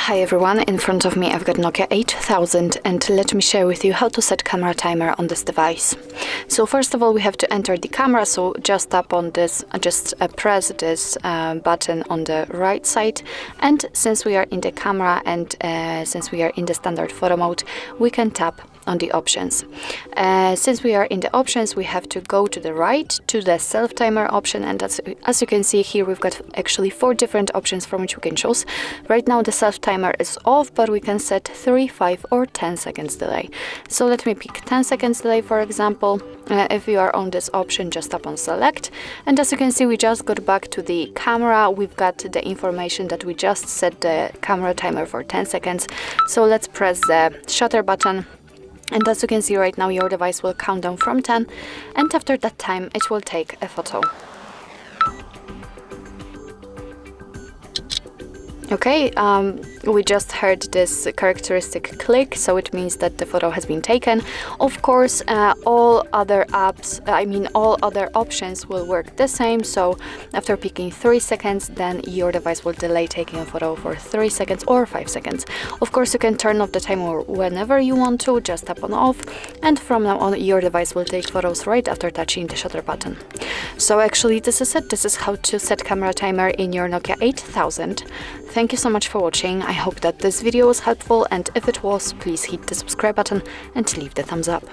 Hi everyone, in front of me I've got Nokia 8000 and let me share with you how to set camera timer on this device. So first of all we have to enter the camera, so just tap on this, press this button on the right side, and since we are in the camera and since we are in the standard photo mode, we can tap on the options. Since we are in the options, we have to go to the right to the self timer option, and as you can see here we've got actually 4 different options from which we can choose. Right now the self timer is off, but we can set 3, 5 or 10 seconds delay. So let me pick 10 seconds delay for example. If you are on this option, just tap on select, and as you can see we just got back to the camera. We've got the information that we just set the camera timer for 10 seconds. So let's press the shutter button. And as you can see right now, your device will count down from 10, and after that time it will take a photo. Okay, we just heard this characteristic click, so it means that the photo has been taken. Of course, all other options will work the same. So after picking 3 seconds, then your device will delay taking a photo for 3 seconds or 5 seconds. Of course, you can turn off the timer whenever you want to, just tap on off, and from now on your device will take photos right after touching the shutter button. So actually this is it. This is how to set camera timer in your Nokia 8000. Thank you so much for watching. I hope that this video was helpful, and if it was, please hit the subscribe button and leave the thumbs up.